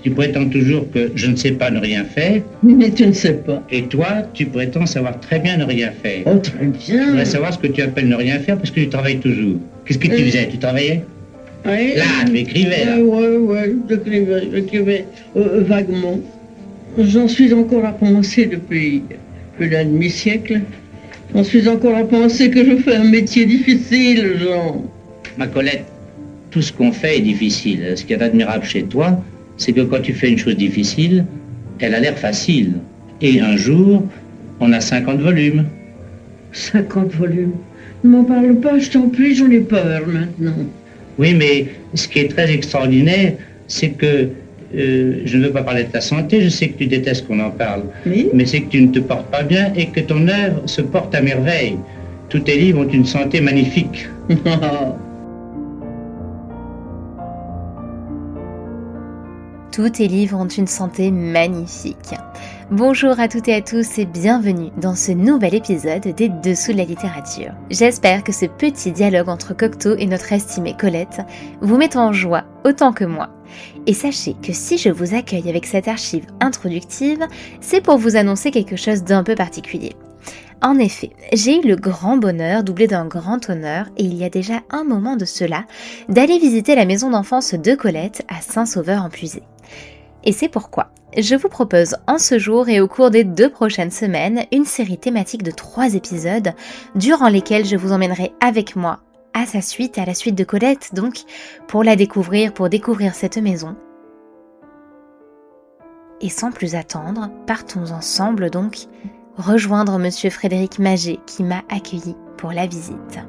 Tu prétends toujours que je ne sais pas ne rien faire. Mais tu ne sais pas. Et toi, tu prétends savoir très bien ne rien faire. Oh, très bien. Je voudrais savoir ce que tu appelles ne rien faire parce que tu travailles toujours. Qu'est-ce que tu faisais? Tu travaillais? Oui. Là, tu écrivais, là. Ouais, j'écrivais vaguement. J'en suis encore à penser depuis plus d'un demi-siècle. J'en suis encore à penser que je fais un métier difficile, Jean. Ma Colette, tout ce qu'on fait est difficile. Ce qui est admirable chez toi, c'est que quand tu fais une chose difficile, elle a l'air facile. Et un jour, on a 50 volumes. 50 volumes. Ne m'en parle pas, je t'en prie, j'en ai peur maintenant. Oui, mais ce qui est très extraordinaire, c'est que je ne veux pas parler de ta santé, je sais que tu détestes qu'on en parle, Oui. mais c'est que tu ne te portes pas bien et que ton œuvre se porte à merveille. Tous tes livres ont une santé magnifique. Tous tes livres ont une santé magnifique. Bonjour à toutes et à tous et bienvenue dans ce nouvel épisode des Dessous de la littérature. J'espère que ce petit dialogue entre Cocteau et notre estimée Colette vous met en joie autant que moi. Et sachez que si je vous accueille avec cette archive introductive, c'est pour vous annoncer quelque chose d'un peu particulier. En effet, j'ai eu le grand bonheur, doublé d'un grand honneur, et il y a déjà un moment de cela, d'aller visiter la maison d'enfance de Colette à Saint-Sauveur-en-Puisé. Et c'est pourquoi je vous propose en ce jour et au cours des 2 prochaines semaines une série thématique de 3 épisodes durant lesquels je vous emmènerai avec moi à la suite de Colette donc, pour la découvrir, pour découvrir cette maison. Et sans plus attendre, partons ensemble donc rejoindre Monsieur Frédéric Maget qui m'a accueilli pour la visite.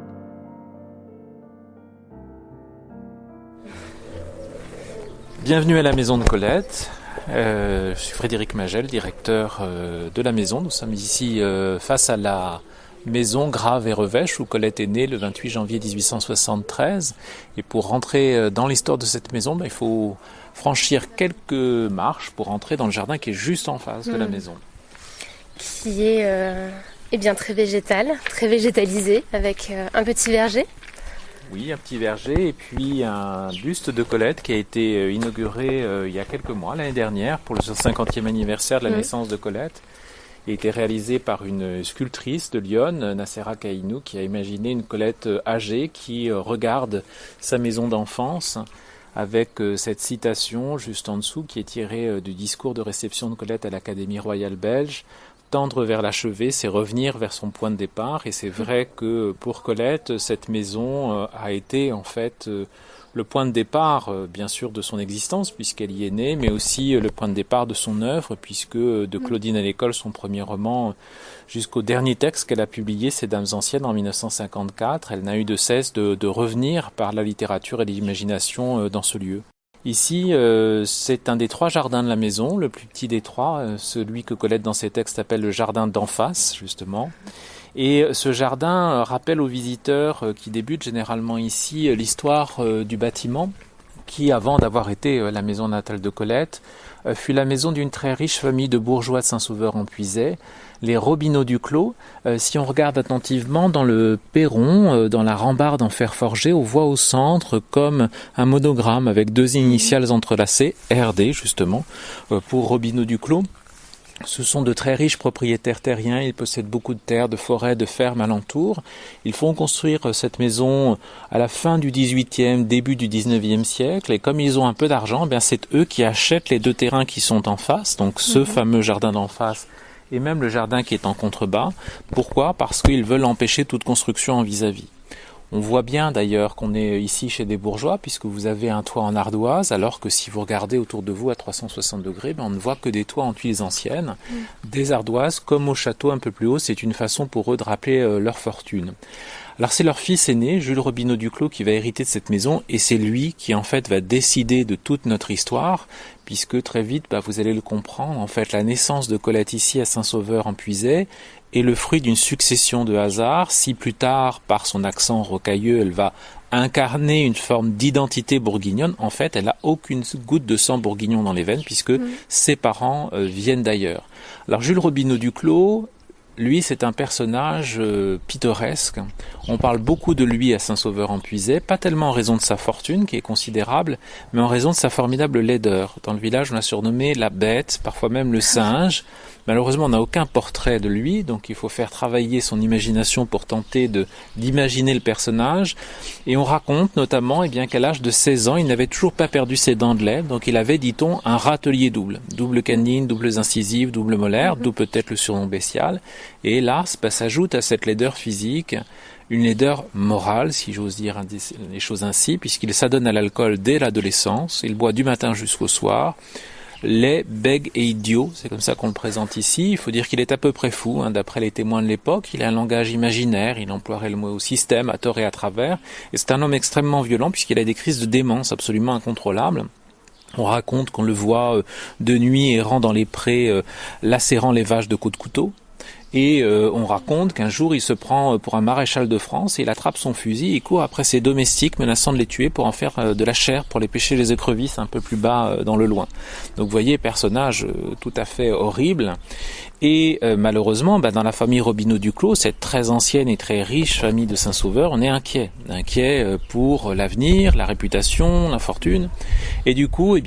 Bienvenue à la maison de Colette. Je suis Frédéric Maget, le directeur de la maison. Nous sommes ici face à la maison Grave et Revêche où Colette est née le 28 janvier 1873. Et pour rentrer dans l'histoire de cette maison, il faut franchir quelques marches pour entrer dans le jardin qui est juste en face de la maison. Qui est bien très végétal, très végétalisé, avec un petit verger. Oui, un petit verger et puis un buste de Colette qui a été inauguré il y a quelques mois, l'année dernière, pour le 50e anniversaire de la naissance de Colette. Il a été réalisé par une sculptrice de Lyon, Nassera Kaïnou, qui a imaginé une Colette âgée qui regarde sa maison d'enfance avec cette citation juste en dessous qui est tirée du discours de réception de Colette à l'Académie royale belge. Tendre vers l'achevé, c'est revenir vers son point de départ. Et c'est vrai que pour Colette, cette maison a été en fait le point de départ, bien sûr, de son existence, puisqu'elle y est née, mais aussi le point de départ de son œuvre, puisque de Claudine à l'école, son premier roman, jusqu'au dernier texte qu'elle a publié, Ces Dames anciennes, en 1954, elle n'a eu de cesse de revenir par la littérature et l'imagination dans ce lieu. Ici, c'est un des 3 jardins de la maison, le plus petit des 3, celui que Colette dans ses textes appelle le jardin d'en face, justement. Et ce jardin rappelle aux visiteurs qui débutent généralement ici l'histoire du bâtiment qui, avant d'avoir été la maison natale de Colette, fut la maison d'une très riche famille de bourgeois de Saint-Sauveur-en-Puisé, les Robineau du Clos. Si on regarde attentivement dans le perron, dans la rambarde en fer forgé, on voit au centre comme un monogramme avec 2 initiales entrelacées, RD justement, pour Robineau du Clos. Ce sont de très riches propriétaires terriens, ils possèdent beaucoup de terres, de forêts, de fermes alentour. Ils font construire cette maison à la fin du XVIIIe, début du XIXe siècle, et comme ils ont un peu d'argent, c'est eux qui achètent les 2 terrains qui sont en face, donc ce fameux jardin d'en face, et même le jardin qui est en contrebas. Pourquoi ? Parce qu'ils veulent empêcher toute construction en vis-à-vis. On voit bien d'ailleurs qu'on est ici chez des bourgeois puisque vous avez un toit en ardoise alors que si vous regardez autour de vous à 360 degrés, on ne voit que des toits en tuiles anciennes, des ardoises comme au château un peu plus haut. C'est une façon pour eux de rappeler leur fortune. Alors c'est leur fils aîné, Jules Robineau du Clos, qui va hériter de cette maison et c'est lui qui en fait va décider de toute notre histoire puisque très vite, vous allez le comprendre, en fait la naissance de Colette ici à Saint-Sauveur-en-Puisé est le fruit d'une succession de hasards. Si plus tard, par son accent rocailleux, elle va incarner une forme d'identité bourguignonne, en fait, elle n'a aucune goutte de sang bourguignon dans les veines puisque ses parents viennent d'ailleurs. Alors Jules Robineau du Clos lui, c'est un personnage pittoresque. On parle beaucoup de lui à Saint-Sauveur-en-Puisaye, pas tellement en raison de sa fortune, qui est considérable, mais en raison de sa formidable laideur. Dans le village, on l'a surnommé la bête, parfois même le singe. Malheureusement, on n'a aucun portrait de lui, donc il faut faire travailler son imagination pour tenter d'imaginer le personnage. Et on raconte notamment qu'à l'âge de 16 ans, il n'avait toujours pas perdu ses dents de lait, donc il avait, dit-on, un râtelier double. Double canine, doubles incisives, double molaire, d'où peut-être le surnom bestial. Et là, s'ajoute à cette laideur physique une laideur morale, si j'ose dire les choses ainsi, puisqu'il s'adonne à l'alcool dès l'adolescence, il boit du matin jusqu'au soir, laid, bègue et idiot, c'est comme ça qu'on le présente ici. Il faut dire qu'il est à peu près fou, d'après les témoins de l'époque. Il a un langage imaginaire, il emploierait le mot système à tort et à travers. Et c'est un homme extrêmement violent puisqu'il a des crises de démence absolument incontrôlables. On raconte qu'on le voit de nuit errant dans les prés, lacérant les vaches de coups de couteau. Et on raconte qu'un jour il se prend pour un maréchal de France et il attrape son fusil et court après ses domestiques menaçant de les tuer pour en faire de la chair pour les pêcher les écrevisses un peu plus bas dans le loin. Donc vous voyez, personnage tout à fait horrible. Et malheureusement, dans la famille Robineau-Duclos, cette très ancienne et très riche famille de Saint-Sauveur, on est inquiet pour l'avenir, la réputation, la fortune. Et du coup,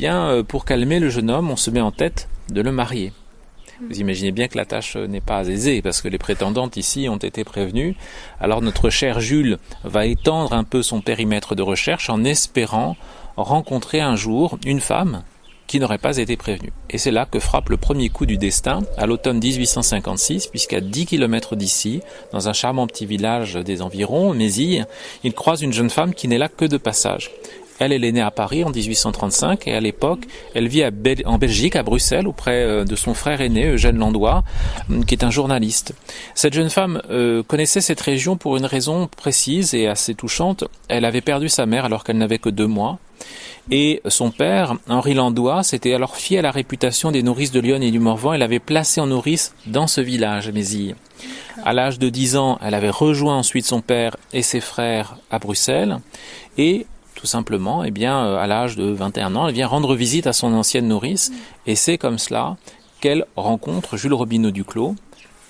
pour calmer le jeune homme, on se met en tête de le marier. Vous imaginez bien que la tâche n'est pas aisée parce que les prétendantes ici ont été prévenues. Alors notre cher Jules va étendre un peu son périmètre de recherche en espérant rencontrer un jour une femme qui n'aurait pas été prévenue. Et c'est là que frappe le premier coup du destin à l'automne 1856, puisqu'à 10 km d'ici, dans un charmant petit village des environs, Mézille, il croise une jeune femme qui n'est là que de passage. Elle est née à Paris en 1835 et à l'époque, elle vit en Belgique, à Bruxelles, auprès de son frère aîné, Eugène Landois, qui est un journaliste. Cette jeune femme connaissait cette région pour une raison précise et assez touchante. Elle avait perdu sa mère alors qu'elle n'avait que 2 mois. Et son père, Henri Landois, s'était alors fié à la réputation des nourrices de Lyon et du Morvan. Elle l'avait placée en nourrice dans ce village, à Mézille. À l'âge de 10 ans, elle avait rejoint ensuite son père et ses frères à Bruxelles. Et tout simplement, à l'âge de 21 ans, elle vient rendre visite à son ancienne nourrice, et c'est comme cela qu'elle rencontre Jules Robineau-Duclos,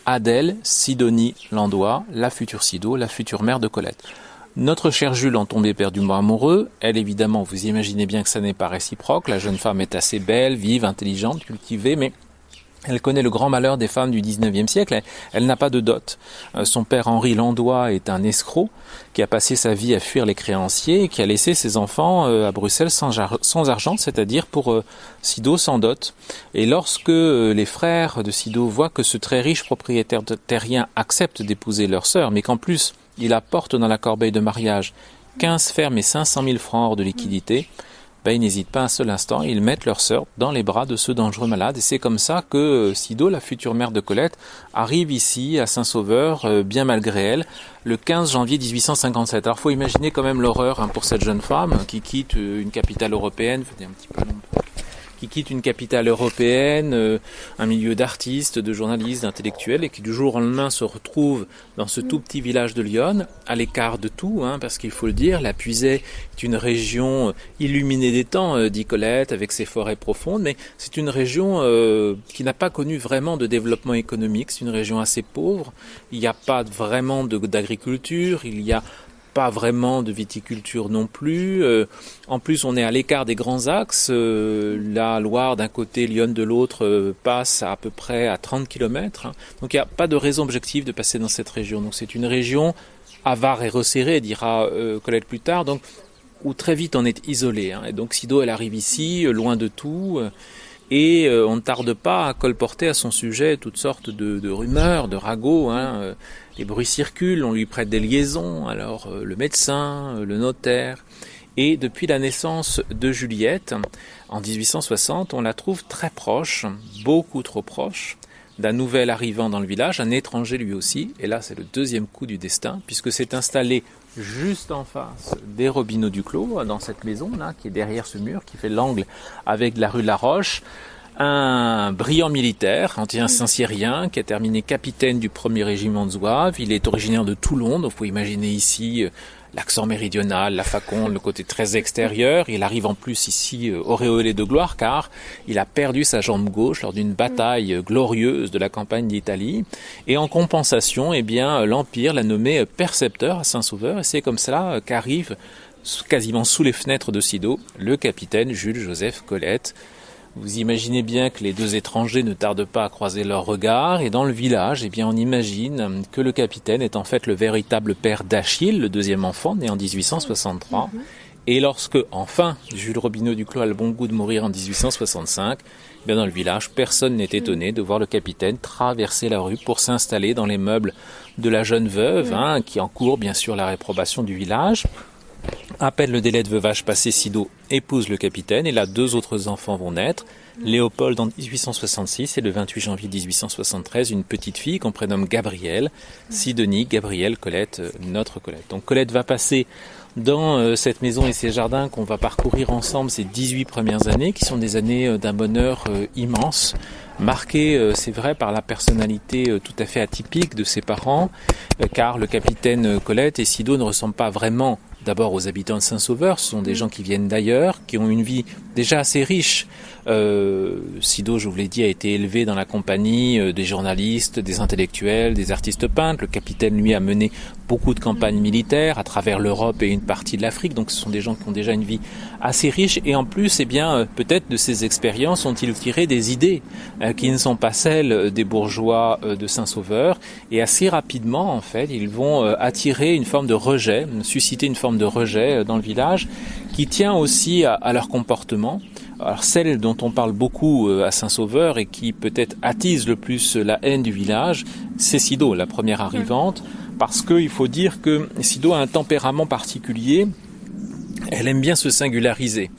Adèle Sidonie Landois, la future Sido, la future mère de Colette. Notre cher Jules en tombé éperdument amoureux, elle évidemment, vous imaginez bien que ça n'est pas réciproque, la jeune femme est assez belle, vive, intelligente, cultivée, mais elle connaît le grand malheur des femmes du 19e siècle, elle n'a pas de dot. Son père Henri Landois est un escroc qui a passé sa vie à fuir les créanciers et qui a laissé ses enfants à Bruxelles sans argent, c'est-à-dire pour Sido sans dot. Et lorsque les frères de Sido voient que ce très riche propriétaire terrien accepte d'épouser leur sœur, mais qu'en plus il apporte dans la corbeille de mariage 15 fermes et 500 000 francs hors de liquidité, ils n'hésitent pas un seul instant, ils mettent leur sœur dans les bras de ce dangereux malade. Et c'est comme ça que Sido, la future mère de Colette, arrive ici à Saint-Sauveur, bien malgré elle, le 15 janvier 1857. Alors il faut imaginer quand même l'horreur pour cette jeune femme qui quitte une capitale européenne, qui quitte une capitale européenne, un milieu d'artistes, de journalistes, d'intellectuels, et qui du jour au lendemain se retrouve dans ce tout petit village de Lyon, à l'écart de tout, parce qu'il faut le dire, la Puisaye est une région illuminée des temps, dit Colette, avec ses forêts profondes, mais c'est une région qui n'a pas connu vraiment de développement économique, c'est une région assez pauvre, il n'y a pas vraiment d'agriculture, il y a pas vraiment de viticulture non plus. En plus, on est à l'écart des grands axes. La Loire d'un côté, Lyon de l'autre passe à peu près à 30 km. Donc il n'y a pas de raison objective de passer dans cette région. Donc c'est une région avare et resserrée, dira Colette plus tard, donc où très vite on est isolé. Et donc Sido, elle arrive ici, loin de tout. Et on ne tarde pas à colporter à son sujet toutes sortes de rumeurs, de ragots. Les bruits circulent, on lui prête des liaisons, alors le médecin, le notaire. Et depuis la naissance de Juliette, en 1860, on la trouve très proche, beaucoup trop proche, d'un nouvel arrivant dans le village, un étranger lui aussi. Et là, c'est le deuxième coup du destin, puisque c'est installé juste en face des Robineau-Duclos, dans cette maison là qui est derrière ce mur, qui fait l'angle avec la rue de la Roche, un brillant militaire, anti-saint-cyrien, qui a terminé capitaine du 1er régiment de Zouaves. Il est originaire de Toulon, donc vous pouvez imaginer ici l'accent méridional, la faconde, le côté très extérieur. Il arrive en plus ici auréolé de gloire car il a perdu sa jambe gauche lors d'une bataille glorieuse de la campagne d'Italie. Et en compensation, eh bien, l'Empire l'a nommé percepteur à Saint-Sauveur. Et c'est comme cela qu'arrive quasiment sous les fenêtres de Sido le capitaine Jules-Joseph Colette. Vous imaginez bien que les deux étrangers ne tardent pas à croiser leurs regards, et dans le village, eh bien, on imagine que le capitaine est en fait le véritable père d'Achille, le deuxième enfant, né en 1863. Et lorsque, enfin, Jules Robineau Duclos a le bon goût de mourir en 1865, eh bien, dans le village, personne n'est étonné de voir le capitaine traverser la rue pour s'installer dans les meubles de la jeune veuve, qui encourt bien sûr la réprobation du village. À peine le délai de veuvage passé, Sido épouse le capitaine et là 2 autres enfants vont naître. Léopold en 1866 et le 28 janvier 1873, une petite fille qu'on prénomme Gabrielle. Sidonie, Gabrielle, Colette, notre Colette. Donc Colette va passer dans cette maison et ces jardins qu'on va parcourir ensemble ces 18 premières années qui sont des années d'un bonheur immense, marquées, c'est vrai, par la personnalité tout à fait atypique de ses parents, car le capitaine Colette et Sido ne ressemblent pas vraiment d'abord aux habitants de Saint-Sauveur. Ce sont des gens qui viennent d'ailleurs, qui ont une vie déjà assez riche. Sido, je vous l'ai dit, a été élevé dans la compagnie des journalistes, des intellectuels, des artistes peintres. Le capitaine, lui, a mené beaucoup de campagnes militaires à travers l'Europe et une partie de l'Afrique. Donc ce sont des gens qui ont déjà une vie assez riche. Et en plus, eh bien, peut-être de ces expériences ont-ils tiré des idées qui ne sont pas celles des bourgeois de Saint-Sauveur. Et assez rapidement, en fait, ils vont attirer une forme de rejet, susciter une forme de rejet dans le village qui tient aussi à leur comportement. Alors celle dont on parle beaucoup à Saint-Sauveur et qui peut-être attise le plus la haine du village, c'est Sido, la première arrivante, parce qu'il faut dire que Sido a un tempérament particulier, elle aime bien se singulariser.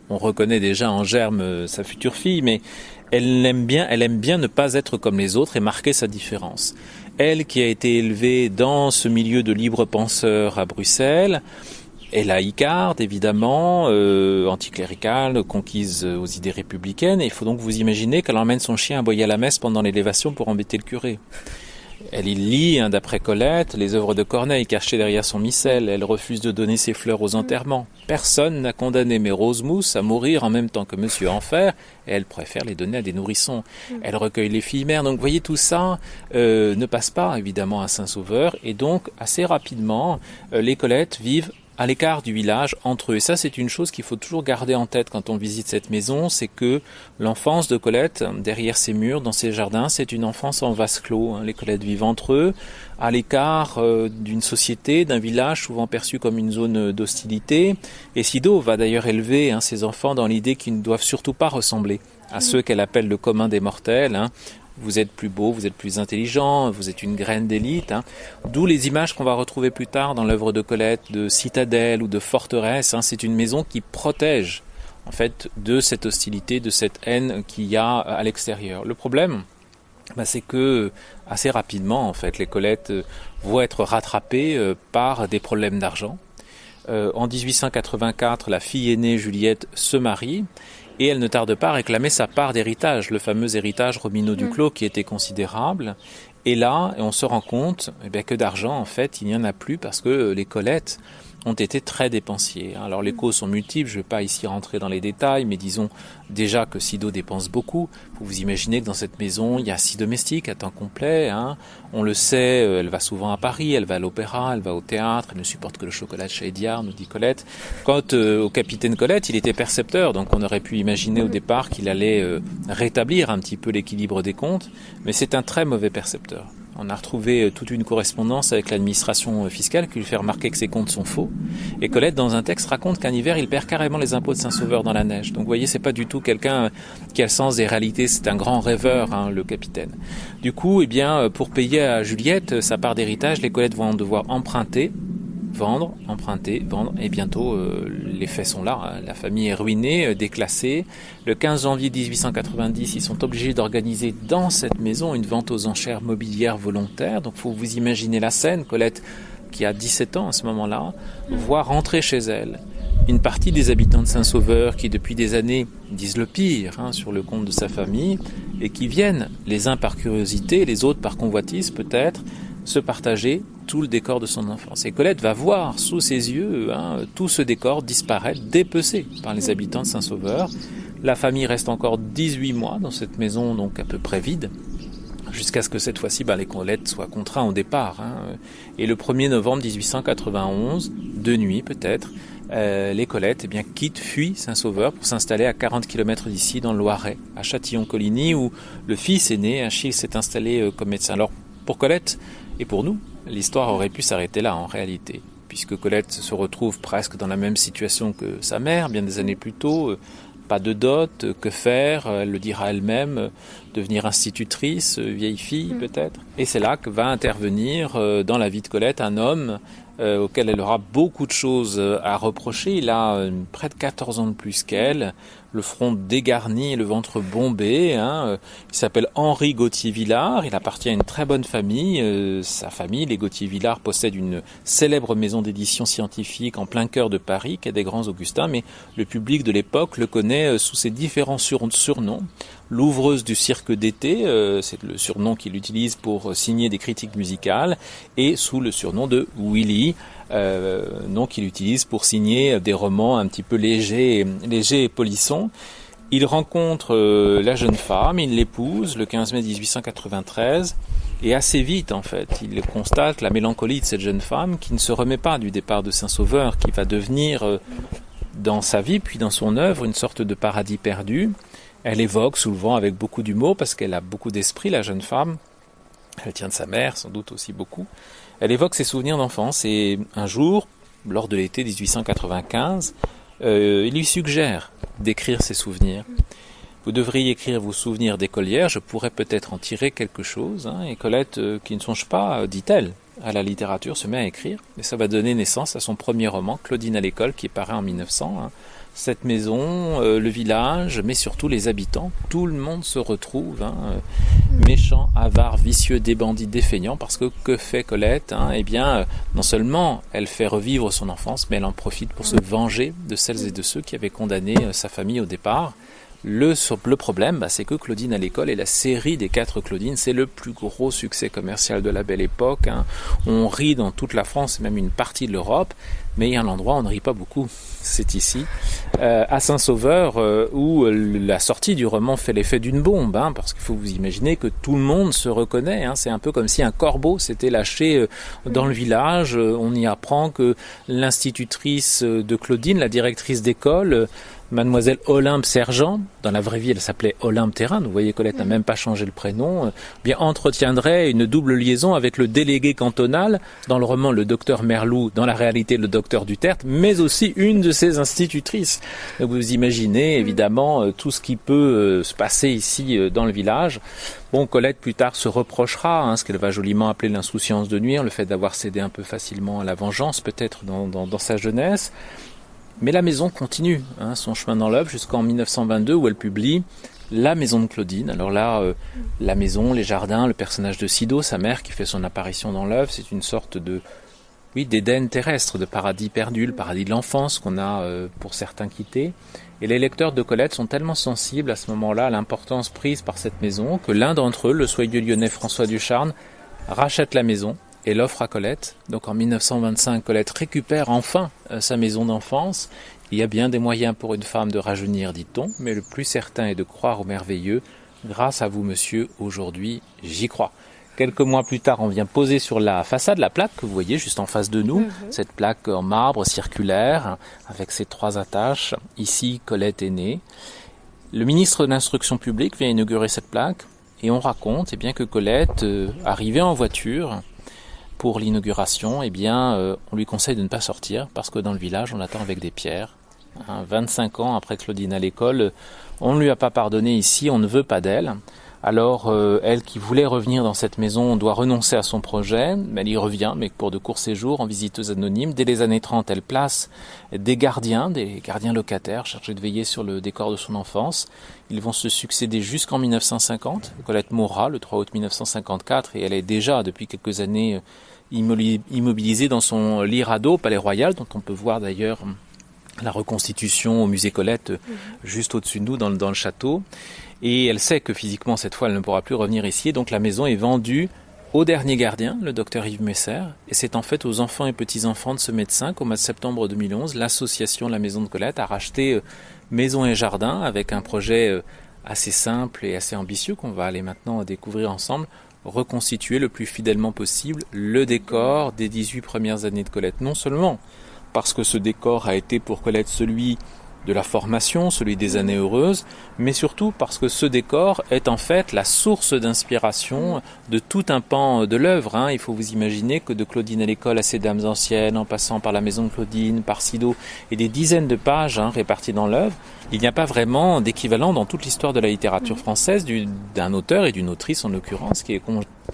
On reconnaît déjà en germe sa future fille, mais elle aime bien ne pas être comme les autres et marquer sa différence. Elle qui a été élevée dans ce milieu de libres penseurs à Bruxelles, et laïcarde, évidemment, anticléricale, conquise aux idées républicaines. Et il faut donc vous imaginer qu'elle emmène son chien aboyer à la messe pendant l'élévation pour embêter le curé. Elle y lit, d'après Colette, les œuvres de Corneille cachées derrière son missel. Elle refuse de donner ses fleurs aux enterrements. Personne n'a condamné mes Rosemousses à mourir en même temps que Monsieur Enfer, et elle préfère les donner à des nourrissons. Elle recueille les filles mères. Donc, vous voyez, tout ça ne passe pas, évidemment, à Saint-Sauveur. Et donc, assez rapidement, les Colettes vivent à l'écart du village entre eux. Et ça, c'est une chose qu'il faut toujours garder en tête quand on visite cette maison, c'est que l'enfance de Colette, derrière ses murs, dans ses jardins, c'est une enfance en vase clos. Les Colettes vivent entre eux, à l'écart d'une société, d'un village souvent perçu comme une zone d'hostilité. Et Sido va d'ailleurs élever ses enfants dans l'idée qu'ils ne doivent surtout pas ressembler à ceux qu'elle appelle le commun des mortels. Vous êtes plus beau, vous êtes plus intelligent, vous êtes une graine d'élite. D'où les images qu'on va retrouver plus tard dans l'œuvre de Colette, de citadelle ou de forteresse. C'est une maison qui protège, en fait, de cette hostilité, de cette haine qu'il y a à l'extérieur. Le problème, c'est que assez rapidement, en fait, les Colettes vont être rattrapées par des problèmes d'argent. En 1884, la fille aînée Juliette se marie. Et elle ne tarde pas à réclamer sa part d'héritage, le fameux héritage Robineau Duclos qui était considérable. Et là, on se rend compte que d'argent, en fait, il n'y en a plus parce que les Colettes ont été très dépensiers. Alors les causes sont multiples, je ne vais pas ici rentrer dans les détails, mais disons déjà que Sido dépense beaucoup. Vous imaginez que dans cette maison, il y a 6 domestiques à temps complet. On le sait, elle va souvent à Paris, elle va à l'opéra, elle va au théâtre, elle ne supporte que le chocolat de chez Ediard, nous dit Colette. Quant au capitaine Colette, il était percepteur, donc on aurait pu imaginer au départ qu'il allait rétablir un petit peu l'équilibre des comptes, mais c'est un très mauvais percepteur. On a retrouvé toute une correspondance avec l'administration fiscale qui lui fait remarquer que ses comptes sont faux. Et Colette, dans un texte, raconte qu'un hiver, il perd carrément les impôts de Saint-Sauveur dans la neige. Donc vous voyez, c'est pas du tout quelqu'un qui a le sens des réalités, c'est un grand rêveur, le capitaine. Du coup, pour payer à Juliette sa part d'héritage, les Colettes vont devoir emprunter, vendre, et bientôt les faits sont là. La famille est ruinée, déclassée. Le 15 janvier 1890, ils sont obligés d'organiser dans cette maison une vente aux enchères mobilières volontaire. Donc faut vous imaginer la scène, Colette, qui a 17 ans à ce moment-là, voit rentrer chez elle une partie des habitants de Saint-Sauveur qui depuis des années disent le pire sur le compte de sa famille et qui viennent, les uns par curiosité, les autres par convoitise peut-être, se partager tout le décor de son enfance. Et Colette va voir sous ses yeux tout ce décor disparaître, dépecé par les habitants de Saint-Sauveur. La famille reste encore 18 mois dans cette maison, donc à peu près vide, jusqu'à ce que cette fois-ci, les Colettes soient contraints au départ. Et le 1er novembre 1891, de nuit peut-être, les Colettes fuient Saint-Sauveur pour s'installer à 40 km d'ici, dans le Loiret, à Châtillon-Coligny, où le fils aîné, Achille, s'est installé comme médecin. Alors, pour Colette et pour nous, l'histoire aurait pu s'arrêter là en réalité, puisque Colette se retrouve presque dans la même situation que sa mère, bien des années plus tôt. Pas de dot, que faire, elle le dira elle-même, devenir institutrice, vieille fille peut-être. Et c'est là que va intervenir dans la vie de Colette un homme auquel elle aura beaucoup de choses à reprocher. Il a près de 14 ans de plus qu'elle, le front dégarni et le ventre bombé. Il s'appelle Henri Gauthier-Villard, il appartient à une très bonne famille. Sa famille, les Gauthier-Villard, possède une célèbre maison d'édition scientifique en plein cœur de Paris, qui a des grands Augustins, mais le public de l'époque le connaît sous ses différents surnoms. L'ouvreuse du cirque d'été, c'est le surnom qu'il utilise pour signer des critiques musicales, et sous le surnom de Willy, nom qu'il utilise pour signer des romans un petit peu légers et polissons. Il rencontre la jeune femme, il l'épouse le 15 mai 1893, et assez vite en fait, il constate la mélancolie de cette jeune femme qui ne se remet pas du départ de Saint-Sauveur, qui va devenir dans sa vie puis dans son œuvre une sorte de paradis perdu. Elle évoque souvent avec beaucoup d'humour, parce qu'elle a beaucoup d'esprit, la jeune femme. Elle tient de sa mère, sans doute aussi beaucoup. Elle évoque ses souvenirs d'enfance, et un jour, lors de l'été 1895, il lui suggère d'écrire ses souvenirs. Vous devriez écrire vos souvenirs d'écolière, je pourrais peut-être en tirer quelque chose. Et Colette, qui ne songe pas, dit-elle, à la littérature, se met à écrire. Et ça va donner naissance à son premier roman, Claudine à l'école, qui paraît en 1900. Cette maison, le village, mais surtout les habitants, tout le monde se retrouve, méchant, avare, vicieux, des bandits, des feignants, parce que fait Colette non seulement elle fait revivre son enfance, mais elle en profite pour se venger de celles et de ceux qui avaient condamné sa famille au départ. Le problème, c'est que Claudine à l'école et la série des 4 Claudines, c'est le plus gros succès commercial de la belle époque. On rit dans toute la France et même une partie de l'Europe, mais il y a un endroit où on ne rit pas beaucoup, c'est ici, à Saint-Sauveur, où la sortie du roman fait l'effet d'une bombe, parce qu'il faut vous imaginer que tout le monde se reconnaît. C'est un peu comme si un corbeau s'était lâché dans le village. On y apprend que l'institutrice de Claudine, la directrice d'école, Mademoiselle Olympe Sergent, dans la vraie vie elle s'appelait Olympe Terrain, vous voyez Colette n'a même pas changé le prénom, entretiendrait une double liaison avec le délégué cantonal, dans le roman le docteur Merlou, dans la réalité le docteur Duterte, mais aussi une de ses institutrices. Donc vous imaginez évidemment tout ce qui peut se passer ici dans le village. Colette plus tard se reprochera ce qu'elle va joliment appeler l'insouciance de nuire, le fait d'avoir cédé un peu facilement à la vengeance peut-être dans sa jeunesse. Mais la maison continue son chemin dans l'œuvre jusqu'en 1922 où elle publie La maison de Claudine. Alors là, la maison, les jardins, le personnage de Sido, sa mère qui fait son apparition dans l'œuvre, c'est une sorte d'Éden terrestre, de paradis perdu, le paradis de l'enfance qu'on a pour certains quittés. Et les lecteurs de Colette sont tellement sensibles à ce moment-là à l'importance prise par cette maison que l'un d'entre eux, le soyeux lyonnais François Ducharne, rachète la maison et l'offre à Colette. Donc en 1925, Colette récupère enfin sa maison d'enfance. Il y a bien des moyens pour une femme de rajeunir, dit-on, mais le plus certain est de croire au merveilleux. Grâce à vous, monsieur, aujourd'hui, j'y crois. Quelques mois plus tard, on vient poser sur la façade la plaque que vous voyez juste en face de nous. Cette plaque en marbre circulaire, avec ses 3 attaches. Ici, Colette est née. Le ministre de l'Instruction publique vient inaugurer cette plaque. Et on raconte que Colette, arrivée en voiture pour l'inauguration, on lui conseille de ne pas sortir parce que dans le village, on l'attend avec des pierres. 25 ans après Claudine à l'école, on ne lui a pas pardonné ici, on ne veut pas d'elle. Alors, elle qui voulait revenir dans cette maison doit renoncer à son projet. Elle y revient, mais pour de courts séjours, en visiteuse anonyme. Dès les années 30, elle place des gardiens locataires, chargés de veiller sur le décor de son enfance. Ils vont se succéder jusqu'en 1950. Colette mourra le 3 août 1954 et elle est déjà, depuis quelques années, immobilisée dans son lit radeau au Palais Royal, dont on peut voir d'ailleurs la reconstitution au musée Colette juste au-dessus de nous dans le château. Et elle sait que physiquement, cette fois, elle ne pourra plus revenir ici. Donc la maison est vendue au dernier gardien, le docteur Yves Messer, et c'est en fait aux enfants et petits-enfants de ce médecin qu'au mois de septembre 2011, l'association La Maison de Colette a racheté Maison et Jardin avec un projet assez simple et assez ambitieux qu'on va aller maintenant découvrir ensemble, reconstituer le plus fidèlement possible le décor des 18 premières années de Colette. Non seulement parce que ce décor a été pour Colette celui de la formation, celui des années heureuses, mais surtout parce que ce décor est en fait la source d'inspiration de tout un pan de l'œuvre. Il faut vous imaginer que de Claudine à l'école à ses dames anciennes, en passant par la maison de Claudine, par Sido, et des dizaines de pages réparties dans l'œuvre, il n'y a pas vraiment d'équivalent dans toute l'histoire de la littérature française d'un auteur et d'une autrice en l'occurrence qui est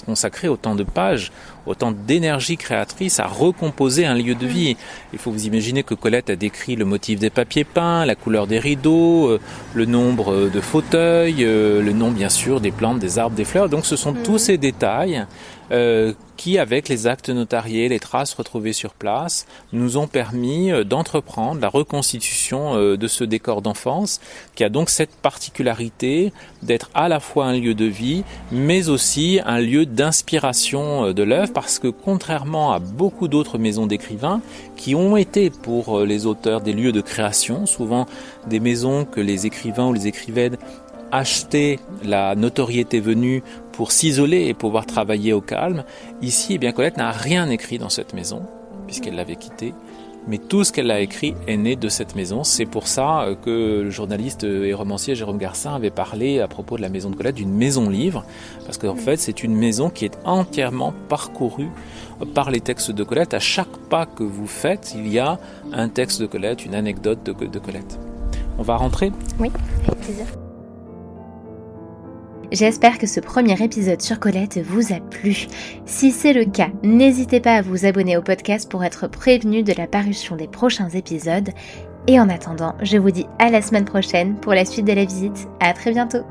consacré autant de pages, autant d'énergie créatrice à recomposer un lieu de vie. Il faut vous imaginer que Colette a décrit le motif des papiers peints, la couleur des rideaux, le nombre de fauteuils, le nom bien sûr des plantes, des arbres, des fleurs. Donc ce sont tous ces détails qui, avec les actes notariés, les traces retrouvées sur place, nous ont permis d'entreprendre la reconstitution de ce décor d'enfance, qui a donc cette particularité d'être à la fois un lieu de vie, mais aussi un lieu d'inspiration de l'œuvre, parce que contrairement à beaucoup d'autres maisons d'écrivains, qui ont été pour les auteurs des lieux de création, souvent des maisons que les écrivains ou les écrivaines achetaient la notoriété venue pour s'isoler et pouvoir travailler au calme. Ici, Colette n'a rien écrit dans cette maison, puisqu'elle l'avait quittée, mais tout ce qu'elle a écrit est né de cette maison. C'est pour ça que le journaliste et romancier Jérôme Garcin avait parlé à propos de la maison de Colette d'une maison-livre, parce qu'en fait, c'est une maison qui est entièrement parcourue par les textes de Colette. À chaque pas que vous faites, il y a un texte de Colette, une anecdote de Colette. On va rentrer ? Oui, avec plaisir. J'espère que ce premier épisode sur Colette vous a plu. Si c'est le cas, n'hésitez pas à vous abonner au podcast pour être prévenu de la parution des prochains épisodes. Et en attendant, je vous dis à la semaine prochaine pour la suite de la visite. À très bientôt.